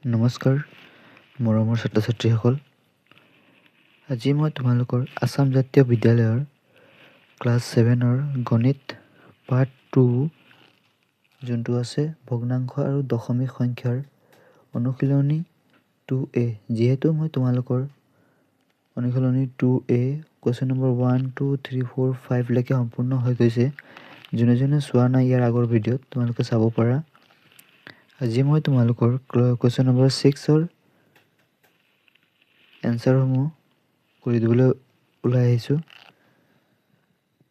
নমস্কাৰ মৰমৰ ছাত্ৰ ছাত্ৰীসকল, আজি মই তোমালোকৰ আসাম জাতীয় বিদ্যালয়ৰ ক্লাছ 7ৰ গণিত পাৰ্ট 2 যোনটো আছে ভগ্নাংশ আৰু দশমিক সংখ্যাৰ অনুশীলনী 2A। যিহেতু মই তোমালোকৰ অনুশীলনী 2A কুৱেশ্যন নম্বৰ 1 2 3 4 5 লৈকে সম্পূৰ্ণ হৈ গৈছে। যোনে যোনে চোৱা নাই ইয়াৰ আগৰ ভিডিঅ'ত তোমালোকে চাব পাৰা। আজি মই তোমালোকৰ কুৱেশ্যন নম্বৰ 6ৰ এনচাৰসমূহ কৰি দিবলৈ ওলাই আহিছোঁ।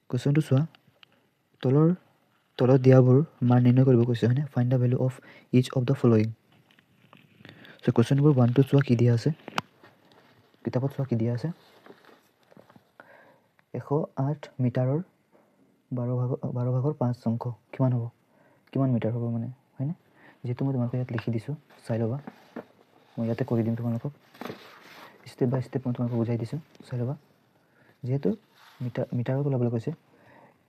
কুৱেশ্যনটো চোৱা, তলত দিয়াবোৰ মান নিৰ্ণয় কৰিব কৈছে, হয়নে? Find the value of each of the following. চ' কুৱেশ্যন নম্বৰ 1টো চোৱা কি দিয়া আছে, কিতাপত চোৱা কি দিয়া আছে। 108 মিটাৰৰ 12 ভাগৰ 5 অংশ কিমান হ'ব, কিমান মিটাৰ হ'ব মানে, হয়নে? যিহেতু মই তোমালোকক ইয়াত লিখি দিছোঁ, চাই ল'বা। মই ইয়াতে কৰি দিম তোমালোকক, ষ্টেপ বাই ষ্টেপ মই তোমালোকক বুজাই দিছোঁ, চাই ল'বা। যিহেতু মিটাৰত ওলাবলৈ কৈছে,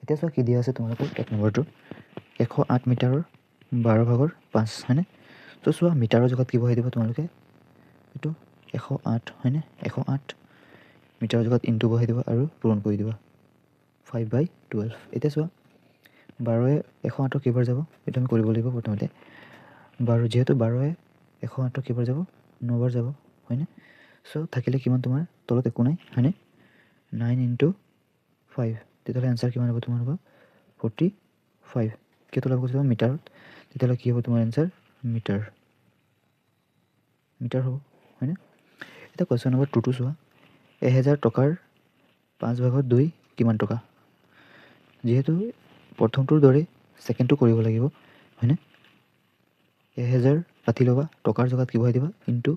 এতিয়া চোৱা কি দিয়া আছে তোমালোকক। 1 নম্বৰটো 108 মিটাৰৰ 12/5, হয়নে? ত' চোৱা মিটাৰৰ জেগাত কি বহাই দিব তোমালোকে, এইটো 108, হয়নে? 108 মিটাৰৰ জেগাত ইনটু বহাই দিবা আৰু পূৰণ কৰি দিবা 5/12। এতিয়া চোৱা 12য়ে 108ক কেইবাৰ যাব, এইটো আমি কৰিব লাগিব প্ৰথমতে। 12 যিহেতু 12য়ে 108ক কেইবাৰ যাব, 9বাৰ যাব, হয়নে? চ' থাকিলে কিমান তোমাৰ, তলত একো নাই, হয়নে? 9 × 5, তেতিয়াহ'লে এনচাৰ কিমান হ'ব তোমাৰ হ'ব 45। কিয় ওলাব কৈছে মিটাৰত, তেতিয়াহ'লে কি হ'ব তোমাৰ এনচাৰ মিটাৰ হ'ব, হয়নে? এতিয়া কুৱেশ্যন নম্বৰ 2টো চোৱা। 1000 টকাৰ 5/2 কিমান টকা। যিহেতু প্ৰথমটোৰ দৰে ছেকেণ্ডটো কৰিব লাগিব, হয়নে? 1000 কাটি ল'বা, টকাৰ জেগাত কি বহাই দিবা, ইনটু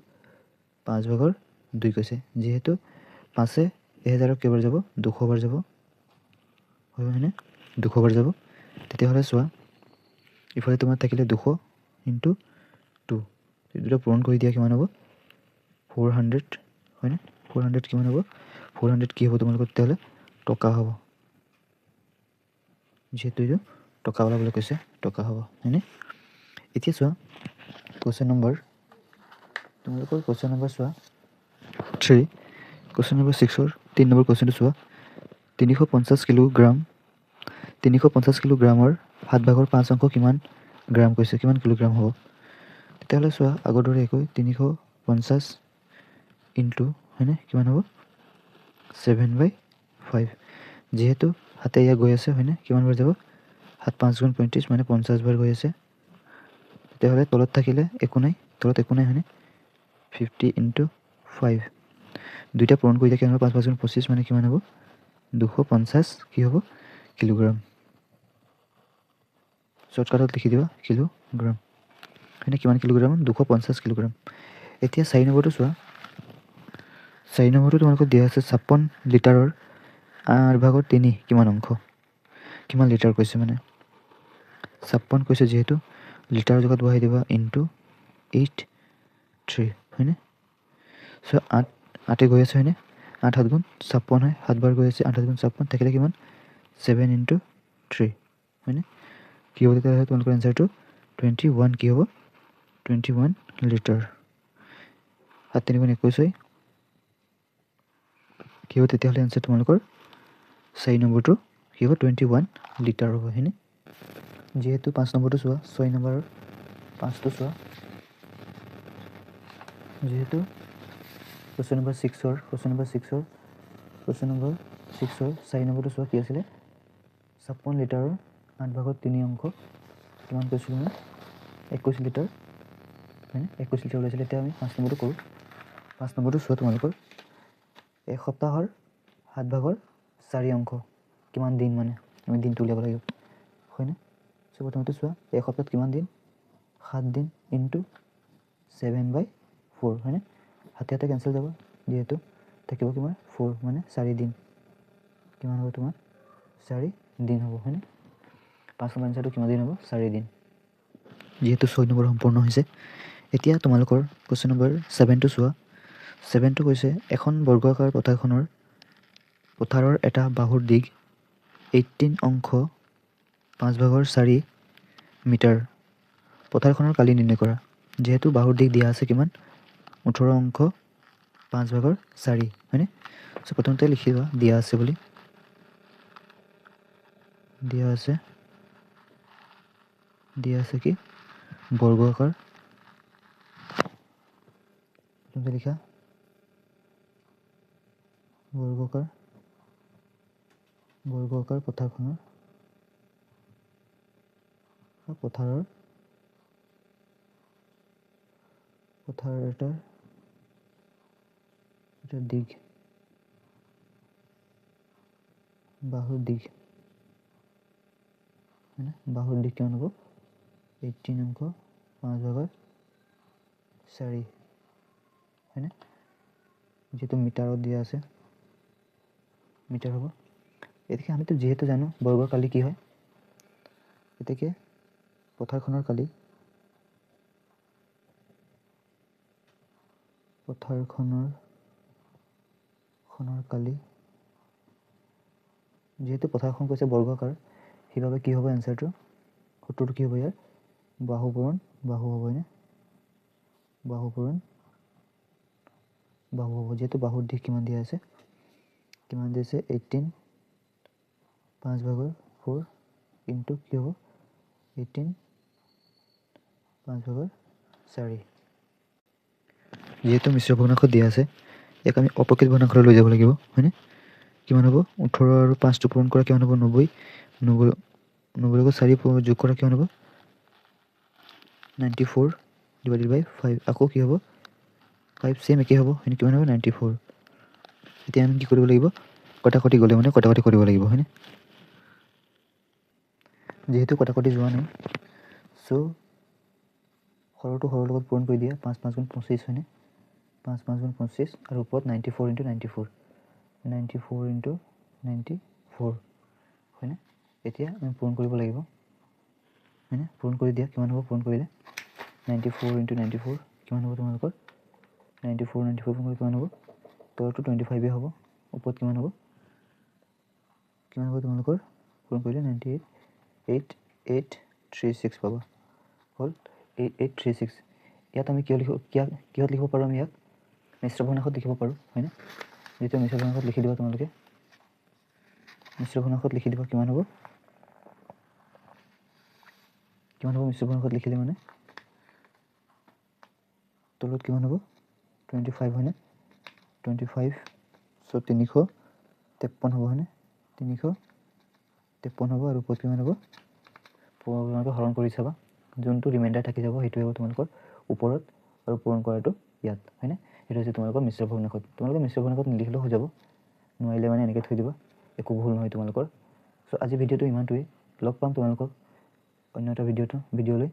5/2 কৈছে। যিহেতু 5এ 1000ক কেইবাৰ যাব, 200বাৰ যাব, হয়নে? 200বাৰ যাব। তেতিয়াহ'লে চোৱা ইফালে তোমাৰ থাকিলে 200 × 2, দুটা পূৰণ কৰি দিয়া কিমান হ'ব 400, হয়নে? 400 কিমান হ'ব, 400 কি হ'ব তোমালোকৰ তেতিয়াহ'লে টকা হ'ব। যিহেতু এইটো টকা ওলাবলৈ কৈছে, টকা হ'ব, হয়নে? এতিয়া চোৱা কুৱেশ্যন নম্বৰ চোৱা 3, কুৱেশ্যন নম্বৰ 6ৰ 3 নম্বৰ কুৱেশ্যনটো চোৱা। 350 কিলোগ্ৰামৰ 7/5 অংশ কিমান গ্ৰাম কৈছে, কিমান কিলোগ্ৰাম হ'ব। তেতিয়াহ'লে চোৱা আগৰ দৰে একৈ 350 ইনটু, হয়নে, কিমান হ'ব 7/5। যিহেতু হাতে এয়া গৈ আছে, হয়নে, কিমান বাৰ যাব 7 5 গুণ 35 মানে 50 বাৰ গৈ আছে। তেতিয়াহ'লে তলত থাকিলে একো নাই, হয়নে? 50 × 5, দুইটা পূৰণ কৰি দিয়া কিমান হ'ব 5 5 গুণ 25 মানে কিমান হ'ব 250 কি হ'ব কিলোগ্ৰাম। শ্বৰ্টকাটত লিখি দিবা কিলোগ্ৰাম, হয়নে? কিমান কিলোগ্ৰাম, 250 কিলোগ্ৰাম। এতিয়া 4 নম্বৰটো চোৱা। 4 নম্বৰটো তোমালোকক দিয়া আছে 56 লিটাৰৰ 8/3 কিমান অংশ, কিমান লিটাৰ কৈছে মানে 56 কৈছে। যিহেতু লিটাৰৰ জেগাত বহাই দিবা ইনটু 83, হয়নে? চ' 8 গৈ আছে, হয়নে? 8 7 গুণ 56 হয়, 7বাৰ গৈ আছে, 8 7 গুণ 56 থাকিলে কিমান 7 × 3, হয়নে? কি হ'ব তেতিয়াহ'লে তোমালোকৰ এনচাৰটো 21 কি হ'ব 21 লিটাৰ। 7 3 গুণ 21 হয়, কি হ'ব তেতিয়াহ'লে এনচাৰ তোমালোকৰ 4 নম্বৰটো কি হ'ব 21 লিটাৰ হ'ব, হয়নে? যিহেতু 5 নম্বৰটো চোৱা, 6 নম্বৰৰ 5টো চোৱা। যিহেতু কুৱেশ্যন নম্বৰ 6ৰ 4 নম্বৰটো চোৱা কি আছিলে 56 লিটাৰৰ 8/3 অংশ কিমান কৈছিলোঁ মই 21 লিটাৰ, হয়নে? 21 লিটাৰ ওলাইছিলে। এতিয়া আমি 5 নম্বৰটো কৰোঁ। 5 নম্বৰটো চোৱা তোমালোকৰ এসপ্তাহৰ 7/4 অংশ কিমান দিন, মানে আমি দিনটো উলিয়াব লাগিব, হয়নে? চ' প্ৰথমতে চোৱা এসপ্তাহত কিমান দিন 7 দিন ইনটু 7/4, হয়নে? হাতে হাতে কেঞ্চেল যাব, যিহেতু থাকিব কিমান 4 মানে 4 দিন, কিমান হ'ব তোমাৰ 4 দিন হ'ব, হয়নে? 5 নম্বৰ এনচাৰটো কিমান দিন হ'ব 4 দিন। যিহেতু 6 নম্বৰ সম্পূৰ্ণ হৈছে। এতিয়া তোমালোকৰ কুৱেশ্যন নম্বৰ 7টো চোৱা। 7টো কৈছে এখন বৰ্গাকাৰ পথাৰৰ এটা বাহুৰ দিগ 18 অংশ 5/4 মিটাৰ। পথাৰখনৰ কালি নিৰ্ণয় কৰা। যিহেতু বাহুৰ দিশ দিয়া আছে কিমান 18 অংশ 5/4 হয়নে চ' প্ৰথমতে লিখি লোৱা দিয়া আছে বুলি দিয়া আছে কি বৰ্গ আকাৰ প্ৰথমতে লিখা বৰ্গ আকাৰ পথাৰৰ এটা দিশ বাহুৰ দিশ হয়নে বাহুৰ দিশ কিমান হ'ব 18 অংশ 5/4 হয়নে যেহেতু মিটাৰত দিয়া আছে মিটাৰ হ'ব এতিকে আমিতো যেহেতু জানো বৰ্গৰ কালি কি হয় এতিকে পথাৰখনৰ কালি যেহেতু পথাৰখন কৈছে বৰ্গাকাৰ সেইবাবে কি হ'ব এনসাৰটো সূত্ৰটো কি হ'ব ইয়াৰ বাহু পূৰণ বাহু হ'ব হয়নে বাহু পূৰণ বাহু হ'ব যেহেতু বাহুৰ দিশ কিমান দিয়া আছে 18 5/4 ইনটু কি হ'ব 18 5/4 যেহেতু মিশ্ৰ ভগ্নাংশ দিয়া আছে ইয়াক আমি অপ্ৰকৃত ভগ্নাংশলৈ লৈ যাব লাগিব হয়নে কিমান হ'ব 18 আৰু 5টো পূৰণ কৰা কিমান হ'ব 90 লগত 4 যোগ কৰা কিমান হ'ব 94/5 আকৌ কি হ'ব 5 সেম একে হ'ব হয়নে কিমান হ'ব 94 এতিয়া আমি কি কৰিব লাগিব কটাকটি গ'লে মানে কটাকটি কৰিব লাগিব হয়নে যেহেতু কটাকটি যোৱা নাই চ' সৰলটো সৰলৰ লগত পূৰণ কৰি দিয়া 5 5 গুণ 25 হয়নে 5 5 গুণ 25 আৰু ওপৰত 94 ইনটু 94 ইনটু 94 হয়নে এতিয়া আমি পূৰণ কৰিব লাগিব হয়নে পূৰণ কৰি দিয়া কিমান হ'ব পূৰণ কৰিলে 94 ইনটু 94 কিমান হ'ব তোমালোকৰ 94 পূৰণ কৰি কিমান হ'ব তলটো 25 হ'ব ওপৰত কিমান হ'ব তোমালোকৰ পূৰণ কৰিলে 98,836 পাবা হ'ল 8836 ইয়াত আমি কিহত লিখিব পাৰোঁ আমি ইয়াক মিশ্ৰ ভগ্নাংশত লিখিব পাৰোঁ হয়নে যেতিয়া মিশ্ৰ ভগ্নাংশত লিখি দিবা তোমালোকে মিশ্ৰ ভগ্নাংশত লিখি দিবা কিমান হ'ব মিশ্ৰ ভগ্নাংশত লিখিলে মানে তলত কিমান হ'ব 25 হয়নে 25 চ' 353 হ'ব হয়নে 353 হ'ব আৰু ওপৰত কিমান হ'ব তোমালোকে হৰণ কৰি চাবা যোনটো ৰিমাইণ্ডাৰ থাকি যাব সেইটোৱে হ'ব তোমালোকৰ ওপৰত আৰু পূৰণ কৰাটো ইয়াত হয়নে সেইটো হৈছে তোমালোকৰ মিশ্ৰ ভগ্নাংশত তোমালোকে মিশ্ৰ ভগ্নাংশত নিলিখিলেও হৈ যাব নোৱাৰিলে মানে এনেকৈ থৈ দিবা একো ভুল নহয় তোমালোকৰ চ' আজি ভিডিঅ'টো ইমানটোৱেই লগ পাম তোমালোকক অন্য এটা ভিডিঅ'লৈ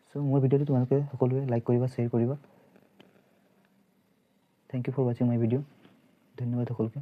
চ' মোৰ ভিডিঅ'টো তোমালোকে সকলোৱে লাইক কৰিবা শ্বেয়াৰ কৰিবা থেংক ইউ ফৰ ৱাচিং মাই ভিডিঅ' ধন্যবাদ সকলোকে